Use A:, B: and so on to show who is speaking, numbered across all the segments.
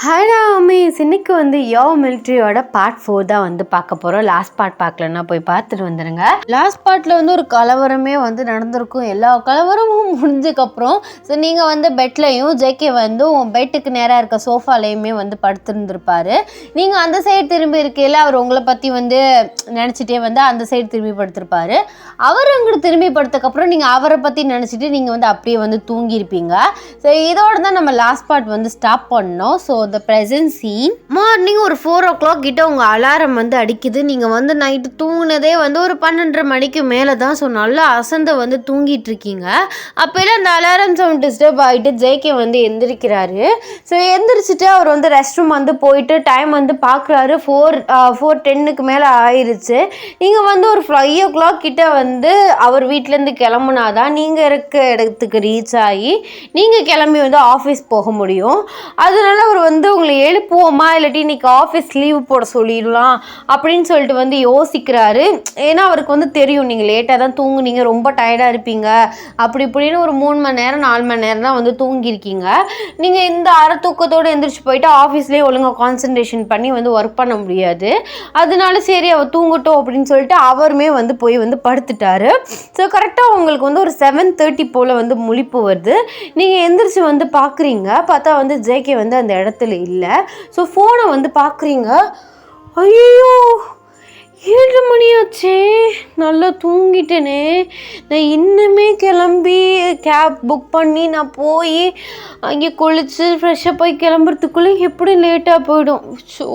A: Hello Amish, இன்னைக்கு வந்து யோ மிலிட்ரியோட part 4 தான் வந்து பார்க்க போகிறோம். லாஸ்ட் பார்ட் பார்க்கலன்னா போய் பார்த்துட்டு வந்துடுங்க. லாஸ்ட் பார்ட்டில் வந்து ஒரு கலவரமே வந்து நடந்திருக்கும். எல்லா கலவரமும் முடிஞ்சதுக்கப்புறம் ஸோ நீங்கள் வந்து பெட்லையும் ஜேகே வந்து உன் பெட்டுக்கு நேராக இருக்க சோஃபாலையுமே வந்து படுத்துருந்துருப்பாரு. நீங்கள் அந்த சைடு திரும்பி இருக்கையில் அவர் உங்களை பற்றி வந்து நினச்சிட்டே வந்து அந்த சைடு திரும்பி படுத்திருப்பாரு. அவர் அங்கிட்டு திரும்பி படுத்ததுக்கப்புறம் நீங்கள் அவரை பற்றி நினச்சிட்டு நீங்கள் வந்து அப்படியே வந்து தூங்கியிருப்பீங்க. ஸோ இதோட தான் நம்ம லாஸ்ட் பார்ட் வந்து ஸ்டாப் பண்ணோம். So the present scene morning ஒரு 4 o'clock கிட்ட உங்கள் அலாரம் வந்து அடிக்குது. நீங்கள் வந்து நைட்டு தூங்கினதே வந்து ஒரு 12:30 மணிக்கு மேலே தான். ஸோ நல்லா அசந்த வந்து தூங்கிட்டு இருக்கீங்க. அப்போல்லாம் அந்த அலாரம் சவுண்ட் டிஸ்டர்ப் ஆகிட்டு ஜேகே வந்து எந்திரிக்கிறாரு. ஸோ எந்திரிச்சிட்டு அவர் வந்து ரெஸ்ட் ரூம் வந்து போயிட்டு டைம் வந்து பார்க்குறாரு. 4:10க்கு மேலே ஆயிடுச்சு. நீங்கள் வந்து ஒரு 5 o'clock கிட்ட வந்து அவர் வீட்டிலேருந்து கிளம்புனாதான் நீங்கள் இருக்க இடத்துக்கு ரீச் ஆகி நீங்கள் கிளம்பி வந்து ஆஃபீஸ் போக முடியும். அதனால அவர் வந்து உங்களை எழுப்புவோமா இல்லாட்டி இன்னைக்கு ஆஃபீஸ் லீவ் போட சொல்லிடலாம் அப்படின்னு சொல்லிட்டு வந்து யோசிக்கிறாரு. ஏன்னா அவருக்கு வந்து தெரியும் நீங்கள் லேட்டாக தான் தூங்குனீங்க, ரொம்ப டயர்டாக இருப்பீங்க, அப்படி இப்படின்னு ஒரு 3 மணி நேரம் 4 மணி நேரம் தான் வந்து தூங்கியிருக்கீங்க. நீங்கள் இந்த அரை தூக்கத்தோடு எந்திரிச்சு போயிட்டு ஆஃபீஸ்லேயே ஒழுங்காக கான்சன்ட்ரேஷன் பண்ணி வந்து ஒர்க் பண்ண முடியாது. அதனால சரி அவர் தூங்கட்டும் அப்படின்னு சொல்லிட்டு அவருமே வந்து போய் வந்து படுத்துட்டாரு. ஸோ கரெக்டாக உங்களுக்கு வந்து ஒரு 7:30 போல் வந்து முழிப்பு வருது. நீங்கள் எந்திரிச்சு வந்து பார்க்குறீங்க. பார்த்தா வந்து ஜேகே வந்து அந்த இடத்துல இல்லை. ஸோ ஃபோனை வந்து பார்க்குறீங்க. ஐயோ 7 மணி ஆச்சே, நல்லா தூங்கிட்டேனே, நான் இன்னுமே கிளம்பி கேப் புக் பண்ணி நான் போய் அங்கே குளித்து ஃப்ரெஷ்ஷாக போய் கிளம்புறதுக்குள்ளே எப்படி லேட்டாக போயிடும். ஸோ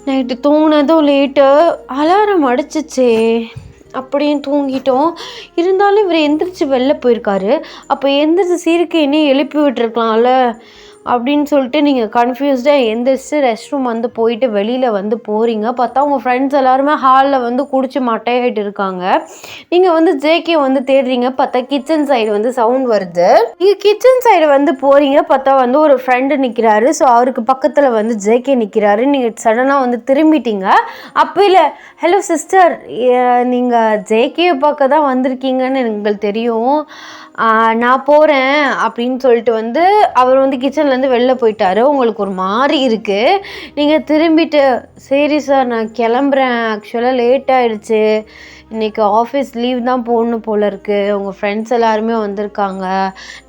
A: நைட்டு தூங்கினதும் லேட்டு, அலாரம் அடிச்சிச்சே அப்படின்னு தூங்கிட்டோம். இருந்தாலும் இவர் எந்திரிச்சு வெளில போயிருக்காரு. அப்போ எந்திரிச்சு சீருக்கு என்னையும் எழுப்பி விட்டுருக்கலாம்ல அப்படின்னு சொல்லிட்டு நீங்கள் கன்ஃபியூஸ்டாக எந்திரிச்சு ரெஸ்ட் ரூம் வந்து போயிட்டு வெளியில் வந்து போகிறீங்க. பார்த்தா உங்கள் ஃப்ரெண்ட்ஸ் எல்லாருமே ஹாலில் வந்து குடிச்சு மட்டையாகிட்டு இருக்காங்க. நீங்கள் வந்து ஜேகே வந்து தேடுறீங்க. பார்த்தா கிச்சன் சைடு வந்து சவுண்ட் வருது. நீங்கள் கிச்சன் சைடு வந்து போகிறீங்க. பார்த்தா வந்து ஒரு ஃப்ரெண்டு நிற்கிறாரு. ஸோ அவருக்கு பக்கத்தில் வந்து ஜேகே நிற்கிறாரு. நீங்கள் சடனாக வந்து திரும்பிட்டீங்க. அப்போ இல்லை, ஹலோ சிஸ்டர், நீங்கள் ஜேகே பார்க்க தான் வந்திருக்கீங்கன்னு எங்களுக்கு தெரியும், நான் போகிறேன் அப்படின்னு சொல்லிட்டு வந்து அவர் வந்து கிச்சன்லேருந்து வெளில போயிட்டாரு. உங்களுக்கு ஒரு மாதிரி இருக்குது. நீங்கள் திரும்பிட்டு சரி சார் நான் கிளம்புறேன், ஆக்சுவலாக லேட் ஆகிடுச்சு, இன்றைக்கி ஆஃபீஸ் லீவ் தான் போடணும் போல் இருக்குது, உங்கள் ஃப்ரெண்ட்ஸ் எல்லாருமே வந்திருக்காங்க,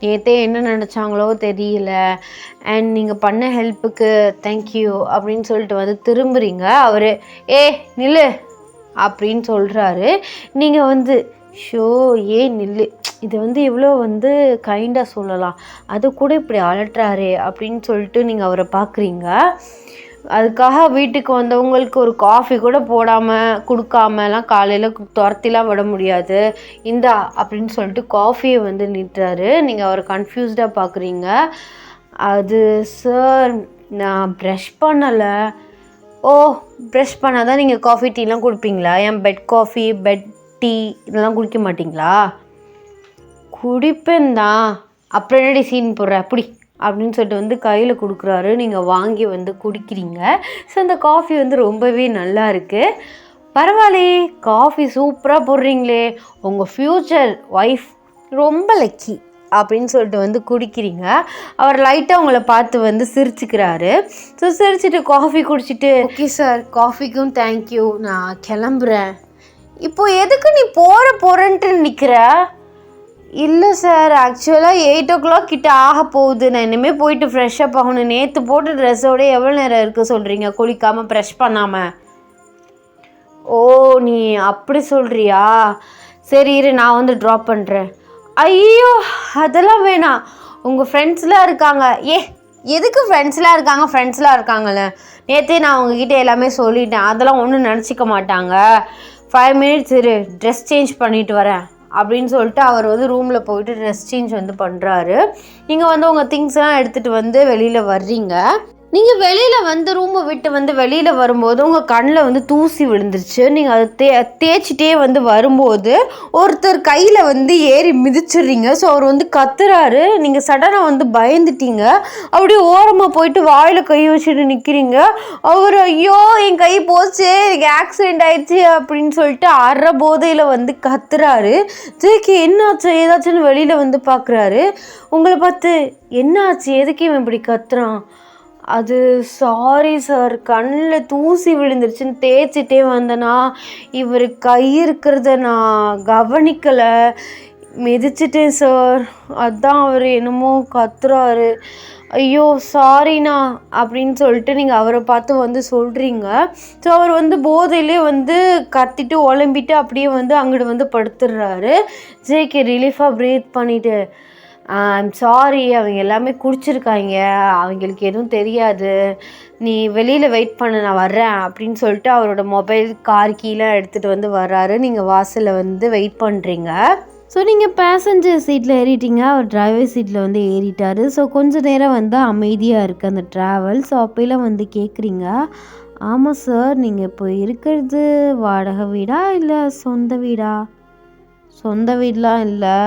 A: நேற்றே என்ன நினச்சாங்களோ தெரியல, அண்ட் நீங்கள் பண்ண ஹெல்ப்புக்கு தேங்க்யூ அப்படின்னு சொல்லிட்டு வந்து திரும்புகிறீங்க. அவர் நில்லு அப்படின்னு சொல்கிறாரு. நீங்கள் வந்து ஷோ நில்லு, இது வந்து எவ்வளோ வந்து கைண்டாக சொல்லலாம், அது கூட இப்படி அலட்டுறாரே அப்படின்னு சொல்லிட்டு நீங்கள் அவரை பார்க்குறீங்க. அதுக்காக வீட்டுக்கு வந்தவங்களுக்கு ஒரு காஃபி கூட போடாமல் கொடுக்காமலாம் காலையில் துரத்திலாம் விட முடியாது, இந்தா அப்படின்னு சொல்லிட்டு காஃபியை வந்து நீட்டுறாரு. நீங்கள் அவரை கன்ஃபியூஸ்டாக பார்க்குறீங்க. அது சார் நான் ப்ரஷ் பண்ணலை. ஓ, ப்ரஷ் பண்ணால் தான் நீங்கள் காஃபி டீலாம் கொடுப்பீங்களா? என் பெட் காஃபி பெட் டீ இதெல்லாம் குடிக்க மாட்டிங்களா? குடிப்பேன் தான், அப்புறம் என்னடி சீன் போடுற அப்படி அப்படின்னு சொல்லிட்டு வந்து கையில் கொடுக்குறாரு. நீங்கள் வாங்கி வந்து குடிக்கிறீங்க. ஸோ அந்த காஃபி வந்து ரொம்பவே நல்லா இருக்குது. பரவாயில்லையே, காஃபி சூப்பராக போடுறீங்களே, உங்கள் ஃப்யூச்சர் ஒய்ஃப் ரொம்ப லக்கி அப்படின்னு சொல்லிட்டு வந்து குடிக்கிறீங்க. அவர் லைட்டாக உங்களை பார்த்து வந்து சிரிச்சுக்கிறாரு. ஸோ சிரிச்சுட்டு காஃபி குடிச்சிட்டு ஓகே சார், காஃபிக்கும் தேங்க்யூ, நான் கிளம்புறேன். இப்போ எதுக்கு நீ போகிறன்ட்டு நிற்கிற? இல்லை சார், ஆக்சுவலாக 8 o'clock கிட்ட ஆக போகுது, நான் இனிமேல் போயிட்டு ஃப்ரெஷ்ஷப் ஆகணும். நேற்று போட்டு ட்ரெஸ்ஸோடு எவ்வளோ நேரம் இருக்குது சொல்கிறீங்க, குளிக்காமல் ப்ரெஷ் பண்ணாமல்? ஓ, நீ அப்படி சொல்கிறியா? சரி இரு, நான் வந்து ட்ராப் பண்ணுறேன். ஐயோ அதெல்லாம் வேணாம், உங்கள் ஃப்ரெண்ட்ஸ்லாம் இருக்காங்க. எதுக்கு ஃப்ரெண்ட்ஸ்லாம் இருக்காங்க? ஃப்ரெண்ட்ஸ்லாம் இருக்காங்கல்ல, நேற்றே நான் உங்ககிட்ட எல்லாமே சொல்லிட்டேன், அதெல்லாம் ஒன்றும் நினச்சிக்க மாட்டாங்க. 5 minutes இரு, ட்ரெஸ் சேஞ்ச் பண்ணிட்டு வரேன் அப்படின்னு சொல்லிட்டு அவர் வந்து ரூமில் போயிட்டு ட்ரெஸ் சேஞ்ச் வந்து பண்ணுறாரு. நீங்கள் வந்து உங்கள் திங்ஸ்லாம் எடுத்துகிட்டு வந்து வெளியில் வர்றீங்க. நீங்கள் வெளியில் வந்து ரூமை விட்டு வந்து வெளியில் வரும்போது உங்கள் கண்ணில் வந்து தூசி விழுந்துருச்சு. நீங்கள் அதை தேய்ச்சிட்டே வந்து வரும்போது ஒருத்தர் கையில் வந்து ஏறி மிதிச்சிடுறீங்க. ஸோ அவர் வந்து கத்துறாரு. நீங்கள் சடனாக வந்து பயந்துட்டீங்க. அப்படியே ஓரமாக போயிட்டு வாயில் கை வச்சுட்டு நிற்கிறீங்க. அவர் ஐயோ என் கை போச்சு, எனக்கு ஆக்சிடெண்ட் ஆயிடுச்சு அப்படின்னு சொல்லிட்டு அரை போதையில் வந்து கத்துறாரு. ஜேகே என்னாச்சு ஏதாச்சுன்னு வெளியில் வந்து பார்க்குறாரு. உங்களை பார்த்து என்னாச்சு, எதுக்கு இவன் இப்படி கத்துறான்? அது சாரி சார், கண்ணில் தூசி விழுந்துருச்சுன்னு தேய்ச்சிட்டே வந்தேனா இவர் கை இருக்கிறத நான் கவனிக்கலை, மிதிச்சிட்டேன் சார். அதான் அவர் என்னமோ கத்துறாரு. ஐயோ சாரிண்ணா அப்படின்னு சொல்லிட்டு நீங்கள் அவரை பார்த்து வந்து சொல்கிறீங்க. ஸோ அவர் வந்து போதையிலே வந்து கத்திட்டு உழம்பிட்டு அப்படியே வந்து அங்கிட்டு வந்து படுத்துடுறாரு. ஜேகே ரிலீஃபாக ப்ரீத் பண்ணிவிட்டு, ஐம் சாரி, அவங்க எல்லாமே குடிச்சிருக்காங்க, அவங்களுக்கு எதுவும் தெரியாது, நீ வெளியில் வெயிட் பண்ண, நான் வர்றேன் அப்படின்னு சொல்லிட்டு அவரோட மொபைல் கார் கீழே எடுத்துகிட்டு வந்து வர்றாரு. நீங்கள் வாசலில் வந்து வெயிட் பண்ணுறீங்க. ஸோ நீங்கள் பேசஞ்சர் சீட்டில் ஏறிட்டீங்க, அவர் டிரைவர் சீட்டில் வந்து ஏறிட்டார். ஸோ கொஞ்சம் நேரம் வந்து அமைதியாக இருக்குது அந்த ட்ராவல். ஸோ அப்போலாம் வந்து கேட்குறீங்க, ஆமாம் சார், நீங்கள் இப்போ இருக்கிறது வாடகை வீடா இல்லை சொந்த வீடா? சொந்த வீடெலாம் இல்லை,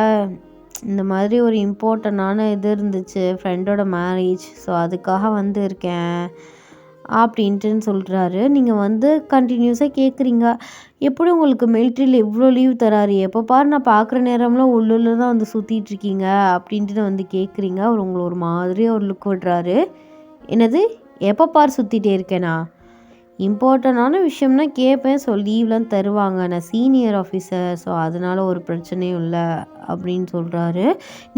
A: இந்த மாதிரி ஒரு இம்பார்ட்டண்டான இது இருந்துச்சு, ஃப்ரெண்டோட மேரேஜ், ஸோ அதுக்காக வந்து இருக்கேன் அப்படின்ட்டுன்னு சொல்கிறாரு. நீங்கள் வந்து கண்டினியூஸாக கேட்குறீங்க, எப்படி உங்களுக்கு மிலிட்ரியில் இவ்வளோ லீவ் தராரு, எப்போ பாரு நான் பார்க்குற நேரம்லாம் உள்ளூரில் தான் வந்து சுற்றிட்டுருக்கீங்க அப்படின்ட்டு வந்து கேட்குறீங்க. அவர் உங்களை ஒரு மாதிரி ஒரு லுக் விடுறாரு. என்னது எப்போ பாரு சுற்றிட்டே இருக்கேனா? இம்பார்ட்டண்டான விஷயம்னா கேட்பேன், ஸோ லீவ்லாம் தருவாங்க, நான் சீனியர் ஆஃபீஸர், ஸோ அதனால் ஒரு பிரச்சனையும் இல்லை அப்படின்னு சொல்கிறாரு.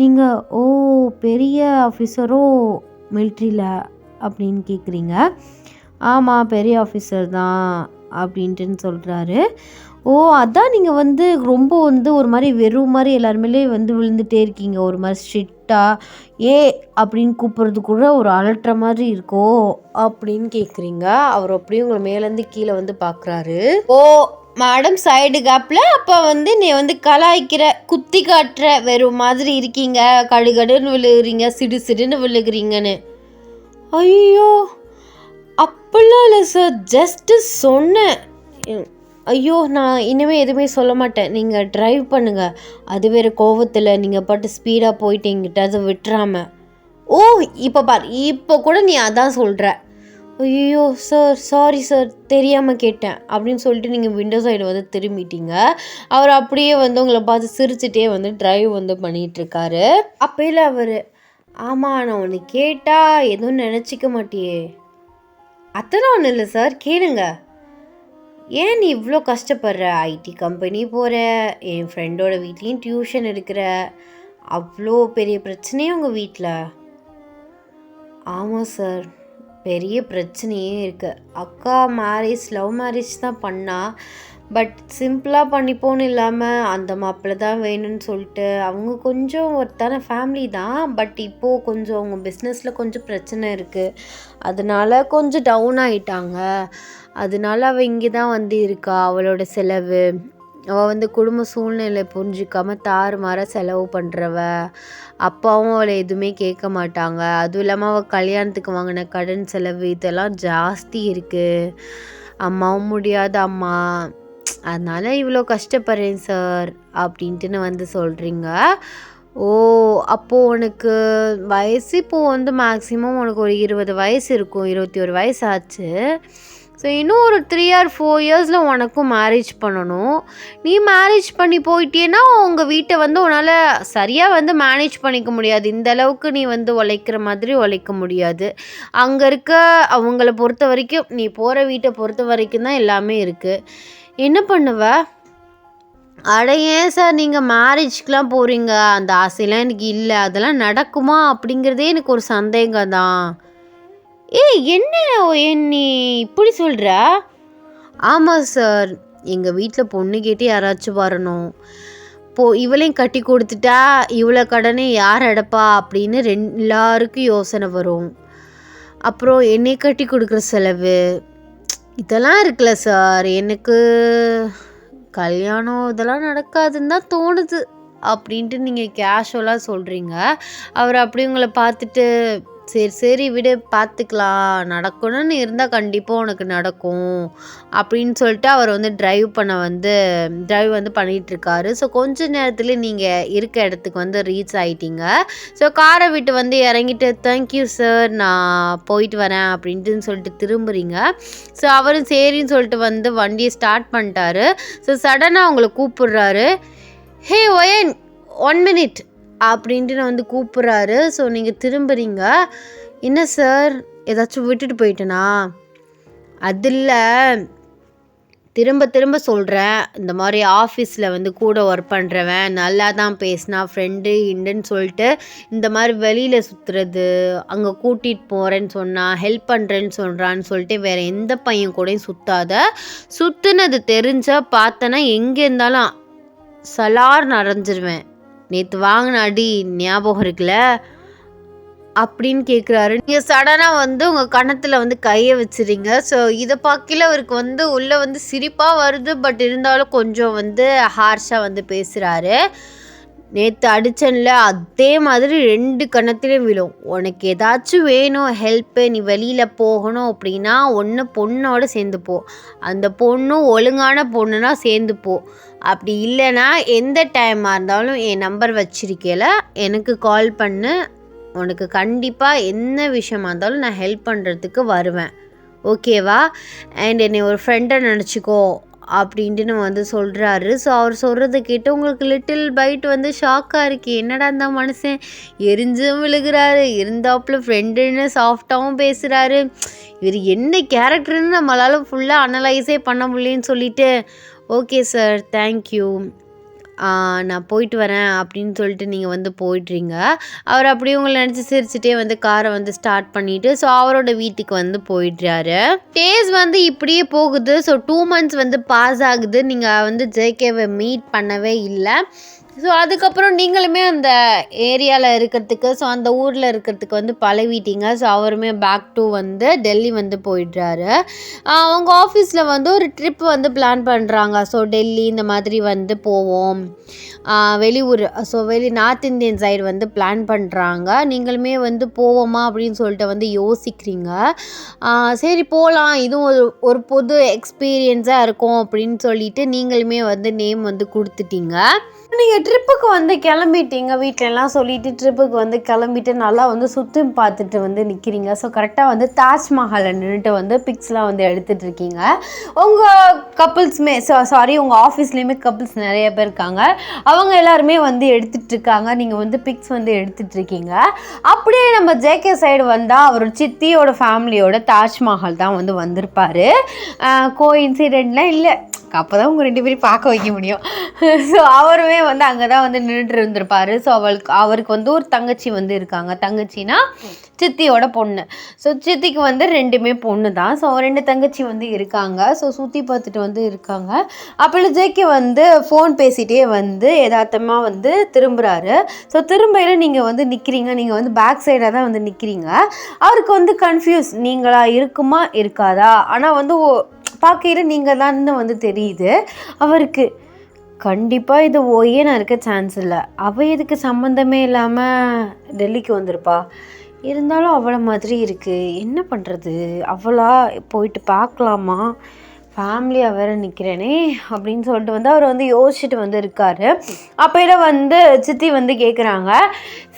A: நீங்கள் ஓ பெரிய ஆஃபீஸரோ மிலிட்ரியில் அப்படின்னு கேட்குறீங்க. ஆமாம் பெரிய ஆஃபீஸர் தான் அப்படின்ட்டுன்னு சொல்கிறாரு. ஓ அதான் நீங்கள் வந்து ரொம்ப வந்து ஒரு மாதிரி வெறும் மாதிரி எல்லாருமே வந்து விழுந்துகிட்டே இருக்கீங்க, ஒரு மாதிரி ஸ்ட்ரிக்டாக ஏ அப்படின்னு கூப்பிட்றது கூட ஒரு அலட்டுற மாதிரி இருக்கோ அப்படின்னு கேட்குறீங்க. அவர் அப்படியே உங்களை மேலேருந்து கீழே வந்து பார்க்குறாரு. ஓ மேடம் சைடு கேப்பில் அப்போ வந்து நீ வந்து கலாய்க்கிற, குத்தி காட்டுற, வெறும் மாதிரி இருக்கீங்க, கடுகடுன்னு விழுகிறீங்க, சிடு சிடுன்னு விழுகிறீங்கன்னு. ஐயோ அப்படிலாம் இல்லை சார், ஜஸ்ட்டு சொன்னேன். ஐயோ நான் இனிமேல் எதுவுமே சொல்ல மாட்டேன், நீங்கள் ட்ரைவ் பண்ணுங்கள். அது வேறு கோவத்தில் நீங்கள் பாட்டு ஸ்பீடாக போயிட்டு எங்கிட்ட அதை விட்டுறாம. ஓ இப்போ பார், இப்போ கூட நீ அதான் சொல்கிற. ஐயோ சார் சாரி சார், தெரியாமல் கேட்டேன் அப்படின்னு சொல்லிட்டு நீங்கள் விண்டோ சைடு வந்து திரும்பிட்டீங்க. அவர் அப்படியே வந்து உங்களை பார்த்து சிரிச்சிட்டே வந்து ட்ரைவ் வந்து பண்ணிகிட்ருக்காரு. அப்போல அவர், ஆமாம் நான் ஒன்று கேட்டால் எதுவும் நினச்சிக்க மாட்டியே? அதெல்லாம் ஒன்றும் இல்லை சார், கேளுங்க. ஏன் நீ இவ்வளோ கஷ்டப்படுற, ஐடி கம்பெனி போகிற, என் ஃப்ரெண்டோட வீட்லேயும் டியூஷன் எடுக்கிற, அவ்வளோ பெரிய பிரச்சனையே உங்கள் வீட்டில்? ஆமாம் சார், பெரிய பிரச்சனையே இருக்குது. அக்கா மேரேஜ் லவ் மேரேஜ் தான் பண்ணா, பட் சிம்பிளாக பண்ணிப்போன்னு இல்லாமல் அந்த மாப்பிள்ளை தான் வேணும்னு சொல்லிட்டு அவங்க கொஞ்சம் ஒருத்தான ஃபேமிலி தான், பட் இப்போது கொஞ்சம் அவங்க பிஸ்னஸில் கொஞ்சம் பிரச்சனை இருக்குது, அதனால கொஞ்சம் டவுன் ஆகிட்டாங்க. அதனால அவள் இங்கே தான் வந்து இருக்கா. அவளோட செலவு, அவள் வந்து குடும்ப சூழ்நிலை புரிஞ்சிக்காமல் தாறுமாற செலவு பண்ணுறவ, அப்பாவும் அவளை எதுவுமே கேட்க மாட்டாங்க. அதுவும் இல்லாமல் அவள் கல்யாணத்துக்கு வாங்கின கடன் செலவு இதெல்லாம் ஜாஸ்தி இருக்குது. அம்மாவும் முடியாத அம்மா, அதனால் இவ்வளோ கஷ்டப்படுறேன் சார் அப்படின்ட்டுன்னு வந்து சொல்கிறீங்க. ஓ அப்போது உனக்கு வயசு இப்போது வந்து மேக்ஸிமம் உனக்கு ஒரு 20 வயசு இருக்கும், 21 வயசு ஆச்சு. ஸோ இன்னும் ஒரு 3 or 4 இயர்ஸில் உனக்கும் மேரேஜ் பண்ணணும். நீ மேரேஜ் பண்ணி போயிட்டேன்னா உங்கள் வீட்டை வந்து உன்னால் சரியாக வந்து மேனேஜ் பண்ணிக்க முடியாது. இந்த அளவுக்கு நீ வந்து உழைக்கிற மாதிரி உழைக்க முடியாது. அங்கே இருக்க அவங்கள பொறுத்த வரைக்கும், நீ போகிற வீட்டை பொறுத்த வரைக்கும் தான் எல்லாமே இருக்குது. என்ன பண்ணுவ? அட ஏன் சார் நீங்கள் மேரேஜ்க்கெலாம் போகிறீங்க, அந்த ஆசையெல்லாம் எனக்கு இல்லை, அதெல்லாம் நடக்குமா அப்படிங்கிறதே எனக்கு ஒரு சந்தேகம் தான். என்ன நீ இப்படி சொல்கிற? ஆமாம் சார், எங்கள் வீட்டில் பொண்ணு கேட்டு யாராச்சும் வரணும், இவளையும் கட்டி கொடுத்துட்டா இவ்வளோ கடனை யார் அடைப்பா அப்படின்னு எல்லாருக்கும் யோசனை வரும். அப்புறம் என்னை கட்டி கொடுக்குற செலவு இதெல்லாம் இருக்குல்ல சார், எனக்கு கல்யாணம் இதெல்லாம் நடக்காதுன்னு தான் தோணுது அப்படின்ட்டு நீங்கள் கேஷுவலாக சொல்கிறீங்க. அவர் அப்படி உங்களை பார்த்துட்டு, சரி சரி விடு பார்த்துக்கலாம், நடக்கணும்னு இருந்தால் கண்டிப்பாக உனக்கு நடக்கும் அப்படின்னு சொல்லிட்டு அவர் வந்து ட்ரைவ் வந்து பண்ணிகிட்ருக்காரு. ஸோ கொஞ்ச நேரத்தில் நீங்கள் இருக்க இடத்துக்கு வந்து ரீச் ஆகிட்டீங்க. ஸோ காரை விட்டு வந்து இறங்கிட்டு, தேங்க்யூ சார் நான் போயிட்டு வரேன் அப்படின்ட்டு சொல்லிட்டு திரும்புகிறீங்க. ஸோ அவரும் சரின்னு சொல்லிட்டு வந்து வண்டியை ஸ்டார்ட் பண்ணிட்டாரு. ஸோ சடனாக அவங்கள கூப்பிடுறாரு. ஹே ஒயன் 1 minute அப்படின்ட்டு நான் வந்து கூப்பிட்றாரு. ஸோ நீங்கள் திரும்புகிறீங்க. என்ன சார் ஏதாச்சும் விட்டுட்டு போயிட்டேனா? அதில் திரும்ப திரும்ப சொல்கிறேன், இந்த மாதிரி ஆஃபீஸில் வந்து கூட ஒர்க் பண்ணுறவன் நல்லா தான் பேசினா, ஃப்ரெண்டு இண்டுன்னு சொல்லிட்டு இந்த மாதிரி வெளியில் சுற்றுறது, அங்கே கூட்டிகிட்டு போகிறேன்னு சொன்னால், ஹெல்ப் பண்ணுறேன்னு சொல்கிறான்னு சொல்லிட்டு வேறு எந்த பையன் கூடயும் சுற்றாத. சுற்றுனது தெரிஞ்சால் பார்த்தேன்னா எங்கே இருந்தாலும் சலார் நனைஞ்சிருவேன். நேற்று வாங்கின அடி ஞாபகம் இருக்குல்ல அப்படின்னு கேட்குறாரு. நீங்கள் சடனாக வந்து உங்கள் கன்னத்தில் வந்து கையை வச்சுறீங்க. ஸோ இதை பார்க்கல அவருக்கு வந்து உள்ளே வந்து சிரிப்பாக வருது. பட் இருந்தாலும் கொஞ்சம் வந்து ஹார்ஷாக வந்து பேசுகிறாரு. நேற்று அடிச்சனில் அதே மாதிரி 2 கன்னத்துலேயும் விழும். உனக்கு ஏதாச்சும் வேணும் ஹெல்ப்பு, நீ வெளியில் போகணும் அப்படின்னா ஒன்று பொண்ணோட சேர்ந்து போ, அந்த பொண்ணும் ஒழுங்கான பொண்ணுனா சேர்ந்து போ. அப்படி இல்லைன்னா எந்த டைமாக இருந்தாலும் என் நம்பர் வச்சிருக்கேல, எனக்கு கால் பண்ணு. உனக்கு கண்டிப்பாக என்ன விஷயமா இருந்தாலும் நான் ஹெல்ப் பண்ணுறதுக்கு வருவேன், ஓகேவா? அண்ட் என்னை ஒரு ஃப்ரெண்டை நினச்சிக்கோ அப்படின்ட்டு வந்து சொல்கிறாரு. ஸோ அவர் சொல்கிறத கேட்டு உங்களுக்கு லிட்டில் பைட் வந்து ஷாக்காக இருக்கு. என்னடா அந்த மனுஷன் எரிஞ்சும் விழுகிறாரு, இருந்தாப்புல ஃப்ரெண்டுன்னு சாஃப்டாகவும் பேசுகிறாரு, இவர் என்ன கேரக்டர்னு நம்மளால் ஃபுல்லாக அனலைஸே பண்ண முடியலன்னு சொல்லிட்டு, ஓகே சார் தேங்க்யூ, நான் போயிட்டு வரேன் அப்படின்னு சொல்லிட்டு நீங்கள் வந்து போயிட்றீங்க. அவர் அப்படியே உங்களை நினச்சி சிரிச்சுட்டே வந்து காரை வந்து ஸ்டார்ட் பண்ணிவிட்டு ஸோ அவரோட வீட்டுக்கு வந்து போயிடுறாரு. டேஸ் வந்து இப்படியே போகுது. ஸோ 2 months வந்து பாஸ் ஆகுது. நீங்கள் வந்து ஜேகேவை மீட் பண்ணவே இல்லை. ஸோ அதுக்கப்புறம் நீங்களுமே அந்த ஏரியாவில் இருக்கிறதுக்கு, ஸோ அந்த ஊரில் இருக்கிறதுக்கு வந்து பழகிட்டீங்க. ஸோ அவருமே பேக் டு வந்து டெல்லி வந்து போயிடுறாரு. அவங்க ஆஃபீஸில் வந்து ஒரு ட்ரிப் வந்து பிளான் பண்ணுறாங்க. ஸோ டெல்லி இந்த மாதிரி வந்து போவோம், வெளியூர், ஸோ நார்த் இந்தியன் சைடு வந்து பிளான் பண்ணுறாங்க. நீங்களுமே வந்து போவோமா அப்படின்னு சொல்லிட்டு வந்து யோசிக்கிறீங்க. சரி போகலாம், இதுவும் ஒரு புது எக்ஸ்பீரியன்ஸாக இருக்கும் அப்படின்னு சொல்லிட்டு நீங்களுமே வந்து நேம் வந்து கொடுத்துட்டீங்க. நீங்கள் ட்ரிப்புக்கு வந்து கிளம்பிட்டீங்க, வீட்டிலலாம் சொல்லிவிட்டு ட்ரிப்புக்கு வந்து கிளம்பிட்டு நல்லா வந்து சுற்றி பார்த்துட்டு வந்து நிற்கிறீங்க. ஸோ கரெக்டாக வந்து தாஜ்மஹாலில் நின்றுட்டு வந்து பிக்ஸ்லாம் வந்து எடுத்துகிட்ருக்கீங்க. உங்கள் கப்புள்ஸுமே சாரி உங்கள் ஆஃபீஸ்லேயுமே கப்புள்ஸ் நிறைய பேர் இருக்காங்க, அவங்க எல்லாருமே வந்து எடுத்துகிட்ருக்காங்க. நீங்கள் வந்து பிக்ஸ் வந்து எடுத்துகிட்ருக்கீங்க. அப்படியே நம்ம ஜேகே சைடு வந்தால் அவர் சித்தியோட ஃபேமிலியோட தாஜ்மஹால் தான் வந்து வந்திருப்பார். கோஇன்சிடென்ட்லாம் இல்லை, அப்போ தான் உங்கள் 2 பேரும் பார்க்க வைக்க முடியும். ஸோ அவருமே வந்து அங்கே தான் வந்து நின்றுட்டு இருந்திருப்பார். ஸோ அவருக்கு வந்து ஒரு தங்கச்சி வந்து இருக்காங்க. தங்கச்சின்னா சித்தியோட பொண்ணு. ஸோ சித்திக்கு வந்து 2மே பொண்ணு தான். ஸோ 2 தங்கச்சி வந்து இருக்காங்க. ஸோ சுற்றி பார்த்துட்டு வந்து இருக்காங்க. அப்போ ஜேகே வந்து ஃபோன் பேசிகிட்டே வந்து யதார்த்தமாக வந்து திரும்புகிறாரு. ஸோ திரும்பையில் நீங்கள் வந்து நிற்கிறீங்க, நீங்கள் வந்து பேக் சைடாக தான் வந்து நிற்கிறீங்க. அவருக்கு வந்து கன்ஃபியூஸ், நீங்களா இருக்குமா இருக்காதா, ஆனால் வந்து பார்க்கையில் நீங்கள் தான் வந்து தெரியுது அவருக்கு. கண்டிப்பாக இது ஒய்யனா இருக்க சான்ஸ் இல்லை, அவள் எதுக்கு சம்மந்தமே இல்லாமல் டெல்லிக்கு வந்திருப்பா, இருந்தாலும் அவளை மாதிரி இருக்குது, என்ன பண்ணுறது, அவளா போயிட்டு பார்க்கலாமா, ஃபேமிலியாக வேறு நிற்கிறேனே அப்படின்னு சொல்லிட்டு வந்து அவர் வந்து யோசிச்சுட்டு வந்து இருக்கார். அப்போயில வந்து சித்தி வந்து கேட்குறாங்க,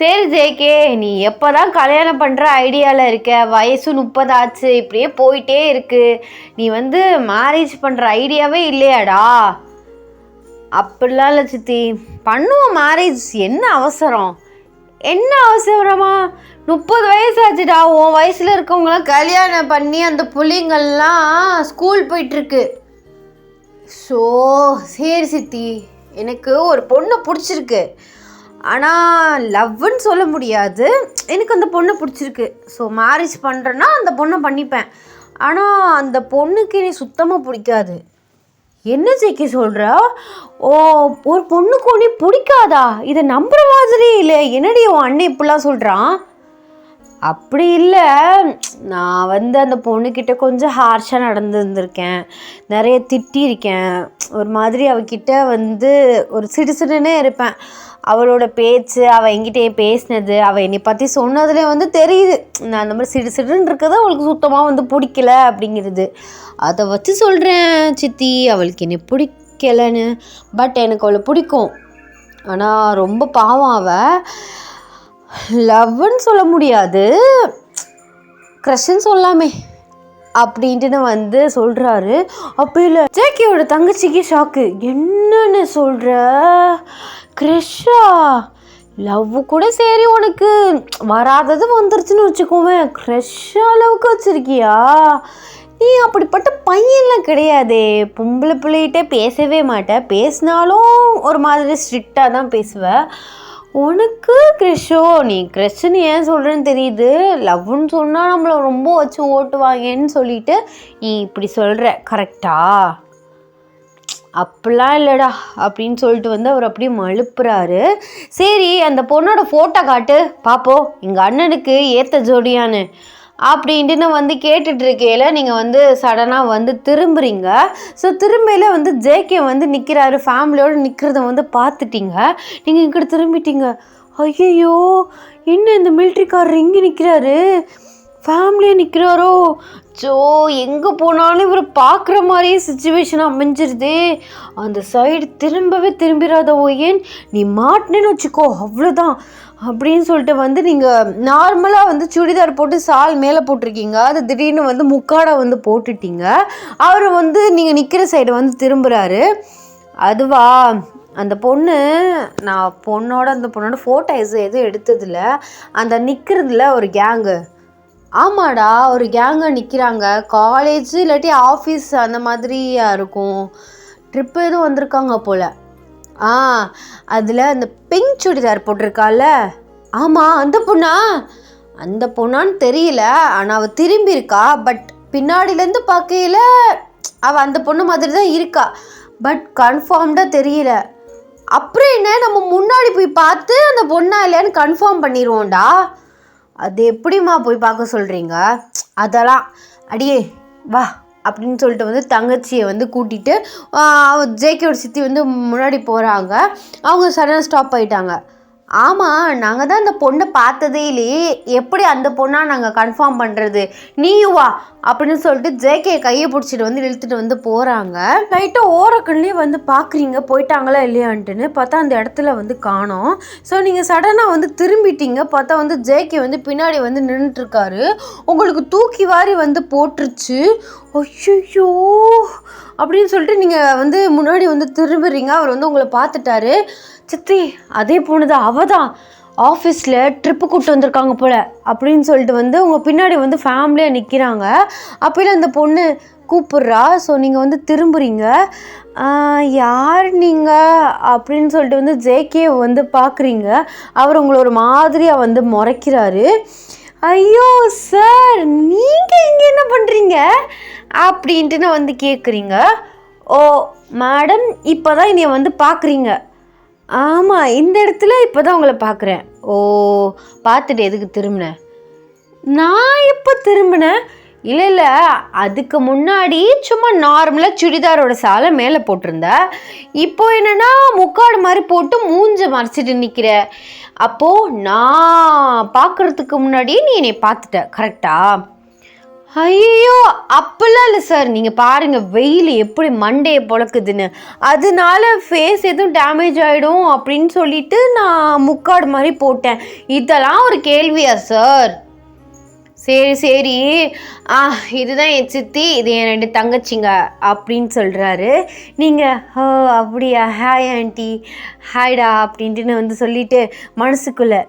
A: சரி ஜேகே நீ எப்போ தான் கல்யாணம் பண்ணுற ஐடியாவில் இருக்க, வயசு 30 ஆச்சு, இப்படியே போயிட்டே இருக்குது, நீ வந்து மேரேஜ் பண்ணுற ஐடியாவே இல்லையாடா? அப்படிலாம் இல்லை சித்தி, பண்ணுவோம் மேரேஜ், என்ன அவசரம், என்ன அவசரமா, 30 வயசு ஆச்சுடா, உன் வயசில் இருக்கவங்களாம் கல்யாணம் பண்ணி அந்த பிள்ளைங்கள்லாம் ஸ்கூல் போயிட்டுருக்கு. ஸோ சரி சித்தி, எனக்கு ஒரு பொண்ணை பிடிச்சிருக்கு, ஆனால் லவ்வுன்னு சொல்ல முடியாது, எனக்கு அந்த பொண்ணை பிடிச்சிருக்கு. ஸோ மேரேஜ் பண்ணுறேன்னா அந்த பொண்ணை பண்ணிப்பேன், ஆனால் அந்த பொண்ணுக்கு நீ சுத்தமாக பிடிக்காது. என்ன ஜேகே சொல்கிற, ஓ ஒரு பொண்ணுக்கு ஒன்றே பிடிக்காதா, இதை நம்புகிற மாதிரி இல்லை, என்னடி உன் அண்ணன் இப்படிலாம் சொல்கிறான்? அப்படி இல்லை, நான் வந்து அந்த பொண்ணுக்கிட்ட கொஞ்சம் ஹார்ஷாக நடந்துருந்துருக்கேன், நிறைய திட்டியிருக்கேன், ஒரு மாதிரி அவகிட்ட வந்து ஒரு சிடுசிடுன்னே இருப்பேன். அவளோட பேச்சு, அவள் என்கிட்ட பேசினது, அவள் என்னை பற்றி சொன்னதுலேயே வந்து தெரியுது நான் அந்த மாதிரி சிடுசிடுன்னு இருக்கிறது அவளுக்கு சுத்தமாக வந்து பிடிக்கல அப்படிங்கிறது. அதை வச்சு சொல்கிறேன் சித்தி, அவளுக்கு என்னை பிடிக்கலன்னு, பட் எனக்கு அவளை பிடிக்கும், ஆனால் ரொம்ப பாவம் அவள், லவ்வுன்னு சொல்ல முடியாது, க்ரஷ்ன்னு சொல்லாமே அப்படின்ட்டு வந்து சொல்கிறாரு. அப்போ இல்லை ஜேகேயோட தங்கச்சிக்கு ஷாக்கு, என்னன்னு சொல்கிற, க்ரஷ்ஷா, லவ் கூட சரி, உனக்கு வராதது வந்துருச்சுன்னு வச்சுக்கோவேன், க்ரஷ் அளவுக்கு வச்சுருக்கியா? நீ அப்படிப்பட்ட பையன்லாம் கிடையாதே. பொம்பளை பிள்ளைகிட்ட பேசவே மாட்டேன், பேசினாலும் ஒரு மாதிரி ஸ்ட்ரிக்டாக தான் பேசுவேன். உனக்கு க்ரஷோ? நீ க்ரஷ்ன்னு ஏன் சொல்கிறேன்னு தெரியுது. லவ்னு சொன்னால் நம்மளை ரொம்ப வச்சு ஓட்டுவாங்கன்னு சொல்லிட்டு நீ இப்படி சொல்கிற, கரெக்டா? அப்படிலாம் இல்லைடா அப்படின்னு சொல்லிட்டு வந்து அவர் அப்படியே மழுப்புறாரு. சரி, அந்த பொண்ணோட ஃபோட்டோ காட்டு பார்ப்போம், எங்கள் அண்ணனுக்கு ஏற்ற ஜோடியான்னு அப்படின்ட்டு நான் வந்து கேட்டுட்ருக்கையில் நீங்கள் வந்து சடனாக வந்து திரும்புகிறீங்க. ஸோ திரும்பியில் வந்து ஜேகே வந்து நிற்கிறாரு, ஃபேமிலியோடு நிற்கிறத வந்து பார்த்துட்டிங்க. நீங்கள் இங்கிட்ட திரும்பிட்டீங்க. ஐயோ, என்ன இந்த மிலிட்ரிக்காரர் இங்கே நிற்கிறாரு, ஃபேமிலியாக நிற்கிறாரோ? ஸோ எங்கே போனாலும் இவர் பார்க்குற மாதிரியே சுச்சுவேஷன் அமைஞ்சிருது. அந்த சைடு திரும்பிடாத ஓயேன், நீ மாட்டினேன்னு வச்சுக்கோ அவ்வளோதான் அப்படின்னு சொல்லிட்டு வந்து நீங்கள் நார்மலாக வந்து சுடிதார் போட்டு சால் மேலே போட்டிருக்கீங்க, அது திடீர்னு வந்து முக்காடை வந்து போட்டுட்டீங்க. அவர் வந்து நீங்கள் நிற்கிற சைடு வந்து திரும்புகிறாரு. அதுவா அந்த பொண்ணு, நான் அந்த பொண்ணோட ஃபோட்டோஸ் எதுவும் எடுத்ததில்ல, அந்த நிற்கிறதுல ஒரு கேங்கு. ஆமாடா, ஒரு கேங்கு நிற்கிறாங்க, காலேஜ் இல்லாட்டி ஆஃபீஸ் அந்த மாதிரியா இருக்கும், ட்ரிப்பு எதுவும் வந்திருக்காங்க போல். அதில் அந்த பிங்க் சுடிதார் போட்டிருக்கால, ஆமாம் அந்த பொண்ணான்னு தெரியல, ஆனால் அவள் திரும்பியிருக்கா. பட் பின்னாடியிலேருந்து பார்க்கையில் அவள் அந்த பொண்ணு மாதிரி தான் இருக்கா, பட் கன்ஃபார்ம்டாக தெரியல. அப்புறம் என்ன, நம்ம முன்னாடி போய் பார்த்து அந்த பொண்ணா இல்லையான்னு கன்ஃபார்ம் பண்ணிடுவோம்டா. அது எப்படிம்மா போய் பார்க்க சொல்கிறீங்க? அதெல்லாம் அடியே வா அப்படின்னு சொல்லிட்டு வந்து தங்கச்சியை வந்து கூட்டிகிட்டு ஜேகேயோட சித்தி வந்து முன்னாடி போகிறாங்க. அவங்க சடனாக ஸ்டாப் ஆகிட்டாங்க. ஆமாம், நாங்கள் தான் அந்த பொண்ணை பார்த்ததே இல்லையே, எப்படி அந்த பொண்ணாக நாங்கள் கன்ஃபார்ம் பண்ணுறது, நீயும் வா அப்படின்னு சொல்லிட்டு ஜேகே கையை பிடிச்சிட்டு வந்து இழுத்துட்டு வந்து போகிறாங்க. லைட்டாக ஓரக்கண்லேயே வந்து பார்க்குறீங்க போயிட்டாங்களா இல்லையான்ட்டுன்னு. பார்த்தா அந்த இடத்துல வந்து காணோம். ஸோ நீங்கள் சடனாக வந்து திரும்பிட்டீங்க. பார்த்தா வந்து ஜேகே வந்து பின்னாடி வந்து நின்றுட்டுருக்காரு, உங்களுக்கு தூக்கி வாரி வந்து போட்டுருச்சு. ஐயோ அப்படின்னு சொல்லிட்டு நீங்கள் வந்து முன்னாடி வந்து திரும்புறீங்க. அவர் வந்து உங்களை பார்த்துட்டாரு. சித்தி, அதே பொண்ணுதான், அவள் தான் ஆஃபீஸில் ட்ரிப்பு கூப்பிட்டு வந்திருக்காங்க போல் அப்படின்னு சொல்லிட்டு வந்து உங்கள் பின்னாடி வந்து ஃபேமிலியாக நிற்கிறாங்க. அப்போல அந்த பொண்ணு கூப்பிட்றா. ஸோ நீங்கள் வந்து திரும்புகிறீங்க. யார் நீங்கள் அப்படின்னு சொல்லிட்டு வந்து ஜேகே வந்து பார்க்குறீங்க. அவர் உங்களை ஒரு மாதிரியாக வந்து முறைக்கிறாரு. ஐயோ சார், நீங்கள் இங்கே என்ன பண்ணுறீங்க அப்படின்ட்டு நான் வந்து கேட்குறீங்க. ஓ மேடம், இப்போ தான் என்னை வந்து பார்க்குறீங்க? ஆமாம், இந்த இடத்துல இப்போ தான் உங்களை பார்க்குறேன். ஓ, பார்த்துட்டு எதுக்கு திரும்பினேன்? நான் எப்போ திரும்பினேன்? இல்லை, அதுக்கு முன்னாடி சும்மா நார்மலாக சுடிதாரோட சாலை மேலே போட்டிருந்தேன். இப்போ என்னென்னா முக்காடு மாதிரி போட்டு மூஞ்ச மறைச்சிட்டு நிற்கிற. அப்போது நான் பார்க்குறதுக்கு முன்னாடி நீ என்னை பார்த்துட்ட, கரெக்டா? ஐயோ, அப்பெல்லாம் இல்லை சார், நீங்கள் பாருங்கள் வெயில் எப்படி மண்டையை பொழக்குதுன்னு, அதனால ஃபேஸ் எதுவும் டேமேஜ் ஆகிடும் அப்படின்னு சொல்லிட்டு நான் முக்காடு மாதிரி போட்டேன். இதெல்லாம் ஒரு கேள்வியா சார்? சரி, இதுதான் என் சித்தி, இது என் 2 தங்கச்சிங்க அப்படின்னு சொல்கிறாரு. நீங்கள் அப்படியா, ஹாய் ஆண்டி, ஹாய்டா அப்படின்ட்டு வந்து சொல்லிவிட்டு மனசுக்குள்ளே,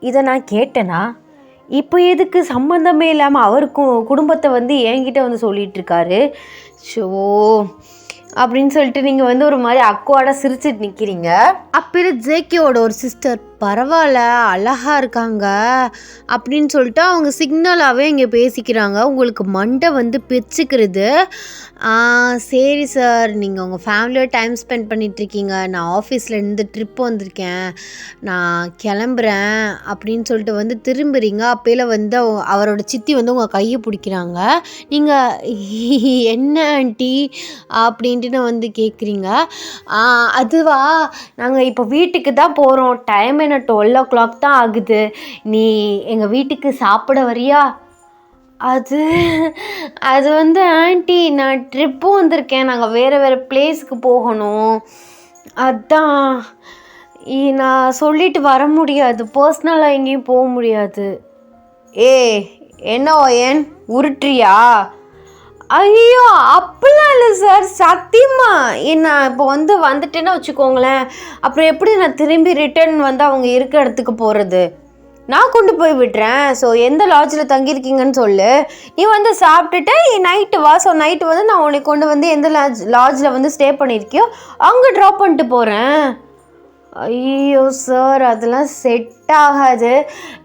A: இதை நான் கேட்டேனா? இப்போ எதுக்கு சம்மந்தமே இல்லாமல் அவருக்கும் குடும்பத்தை வந்து என்கிட்ட வந்து சொல்லிகிட்ருக்காரு. ஷோ அப்படின்னு சொல்லிட்டு நீங்கள் வந்து ஒரு மாதிரி அக்குவாடாக சிரிச்சிட்டு நிற்கிறீங்க. அப்போ ஜேகேவோட ஒரு சிஸ்டர், பரவாயில்ல அழகாக இருக்காங்க அப்படின்னு சொல்லிட்டு அவங்க சிக்னலாகவே இங்கே பேசிக்கிறாங்க. உங்களுக்கு மண்டை வந்து பிச்சுக்கிறது. சரி சார், நீங்கள் உங்கள் ஃபேமிலியோட டைம் ஸ்பெண்ட் பண்ணிகிட்ருக்கீங்க, நான் ஆஃபீஸில் இருந்து ட்ரிப் வந்திருக்கேன், நான் கிளம்புறேன் அப்படின்னு சொல்லிட்டு வந்து திரும்புகிறீங்க. அப்போல வந்து அவரோட சித்தி வந்து உங்கள் கையை பிடிக்கிறாங்க. நீங்கள் என்ன ஆண்டி அப்படின்ட்டு வந்து கேட்குறீங்க. அதுவா, நாங்கள் இப்போ வீட்டுக்கு தான் போகிறோம், டைம் என்ன 12 o'clock தான் ஆகுது, நீ எங்கள் வீட்டுக்கு சாப்பிட வரியா? அது வந்து ஆண்டி, நான் ட்ரிப்பும் வந்திருக்கேன், நாங்கள் வேறு பிளேஸுக்கு போகணும், அதான் நான் சொல்லிட்டு வர முடியாது, பர்சனலாக எங்கேயும் போக முடியாது. என்ன ஏன் உருட்டுறியா? ஐயோ அப்படிலாம் இல்லை சார், சத்தியமா நான் இப்போ வந்துட்டேன்னு வச்சுக்கோங்களேன், அப்புறம் எப்படி நான் திரும்பி ரிட்டர்ன் அவங்க இருக்க இடத்துக்கு போகிறது? நான் கொண்டு போய் விட்டுறேன். ஸோ எந்த லாட்ஜில் தங்கியிருக்கீங்கன்னு சொல்லு, நீ சாப்பிட்டுட்டு நைட்டு வா. ஸோ நைட்டு நான் உன்னை கொண்டு எந்த லாட்ஜில் ஸ்டே பண்ணியிருக்கியோ அங்கே ட்ராப் பண்ணிட்டு போகிறேன். ஐயோ சார், அதெல்லாம் செட் ஆகாது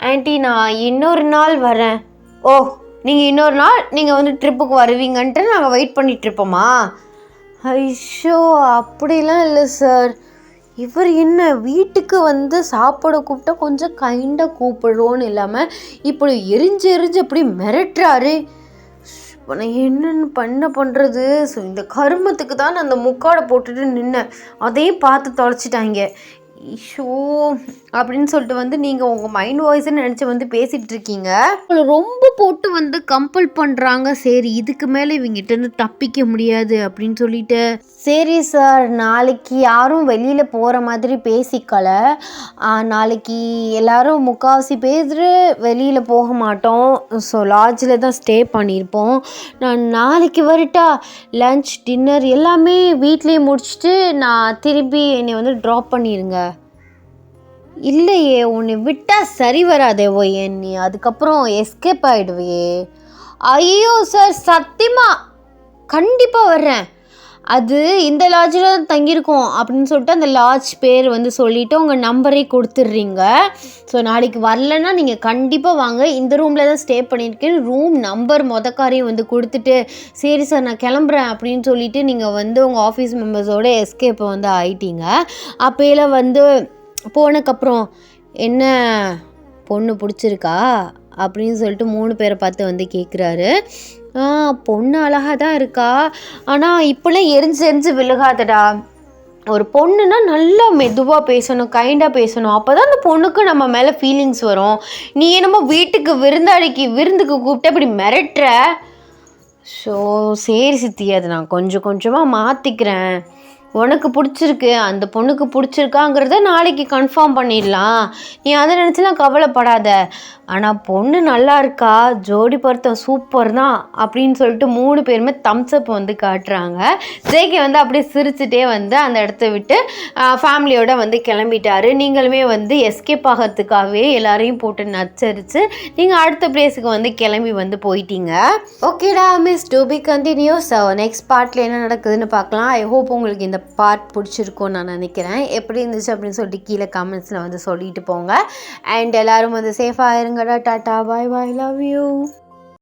A: ஆண்டி, நான் இன்னொரு நாள் வரேன். ஓ, நீங்கள் இன்னொரு நாள் நீங்கள் ட்ரிப்புக்கு வருவீங்கன்ட்டு நாங்கள் வெயிட் பண்ணிகிட்ருப்போமா? ஐயோ அப்படிலாம் இல்லை சார். இவர் என்ன வீட்டுக்கு சாப்பிட கூப்பிட்டா கொஞ்சம் கைண்டாக கூப்பிடுறோன்னு இல்லாமல் இப்படி எரிஞ்சு அப்படி மிரட்டுறாரு. இப்போ நான் என்னென்னு பண்ணுறது? ஸோ இந்த கருமத்துக்கு தான் நான் அந்த முக்காடை போட்டுட்டு நின்னேன், அதையும் பார்த்து தொலைச்சிட்டாங்க. ஷோ அப்படின்னு சொல்லிட்டு நீங்கள் உங்கள் மைண்ட் வாய்ஸ்ன்னு நினச்சி பேசிகிட்டு இருக்கீங்க. ரொம்ப போட்டு கம்பல் பண்ணுறாங்க. சரி, இதுக்கு மேலே இவங்கிட்ட தப்பிக்க முடியாது அப்படின்னு சொல்லிட்டு, சரி சார், நாளைக்கு யாரும் வெளியில் போகிற மாதிரி பேசிக்கல. நாளைக்கு எல்லோரும் முக்கால்வாசி பேர் வெளியில் போக மாட்டோம். ஸோ லாட்ஜில் தான் ஸ்டே பண்ணியிருப்போம். நான் நாளைக்கு வரட்டா? லன்ச் டின்னர் எல்லாமே வீட்லேயே முடிச்சுட்டு நான் திரும்பி என்னை ட்ராப் பண்ணிடுங்க. இல்லையே, உன்னை விட்டால் சரி வராதே நீ அதுக்கப்புறம் எஸ்கேப் ஆகிடுவையே. ஐயோ சார், சத்தியமாக கண்டிப்பாக வர்றேன். அது இந்த லாட்ஜில் தான் தங்கியிருக்கோம் அப்படின்னு சொல்லிட்டு அந்த லாட்ஜ் பேர் சொல்லிவிட்டு உங்கள் நம்பரே கொடுத்துட்றீங்க. ஸோ நாளைக்கு வரலன்னா நீங்கள் கண்டிப்பாக வாங்க, இந்த ரூமில் தான் ஸ்டே பண்ணியிருக்கேன், ரூம் நம்பர் மொதக்காரையும் கொடுத்துட்டு, சரி சார் நான் கிளம்புறேன் அப்படின்னு சொல்லிவிட்டு நீங்கள் உங்கள் ஆஃபீஸ் மெம்பர்ஸோட எஸ்கேப்பை ஆயிட்டீங்க. அப்போலாம் போனக்கப்புறம் என்ன பொண்ணு பிடிச்சிருக்கா அப்படின்னு சொல்லிட்டு 3 பேரை பார்த்து கேட்குறாரு. பொண்ணு அழகாக தான் இருக்கா, ஆனால் இப்போலாம் எரிஞ்சு விழுகாதடா. ஒரு பொண்ணுன்னா நல்லா மெதுவாக பேசணும், கைண்டாக பேசணும், அப்போ தான் அந்த பொண்ணுக்கு நம்ம மேலே ஃபீலிங்ஸ் வரும். நீ என்னமோ வீட்டுக்கு விருந்துக்கு கூப்பிட்டு இப்படி மிரட்டுற. ஸோ சரி சித்தி, அதை நான் கொஞ்சமாக மாற்றிக்கிறேன். உனக்கு பிடிச்சிருக்கு, அந்த பொண்ணுக்கு பிடிச்சிருக்காங்கிறத நாளைக்கு கன்ஃபார்ம் பண்ணிடலாம், நீ அதை நினச்சிலாம் கவலைப்படாத. ஆனால் பொண்ணு நல்லா இருக்கா, ஜோடி பொருத்தம் சூப்பர் தான் அப்படின்னு சொல்லிட்டு 3 பேருமே தம்ஸ்அப் காட்டுறாங்க. ஜேகே அப்படியே சிரிச்சுட்டே அந்த இடத்த விட்டு ஃபேமிலியோட கிளம்பிட்டாரு. நீங்களுமே எஸ்கேப் ஆகிறதுக்காகவே எல்லாரையும் போட்டு நச்சரித்து நீங்கள் அடுத்த பிளேஸுக்கு கிளம்பி போயிட்டீங்க. ஓகேடா miss, to be continue. So next பார்ட்டில் என்ன நடக்குதுன்னு பார்க்கலாம். ஐ ஹோப் உங்களுக்கு இந்த பார்ட் பிடிச்சிருக்கும்னு நான் நினைக்கிறேன். எப்படி இருந்துச்சு அப்படின்னு சொல்லிட்டு கீழே கமெண்ட்ஸில் சொல்லிட்டு போங்க. அண்ட் எல்லோரும் சேஃபாக இருங்கடா. Tata, bye bye, love you.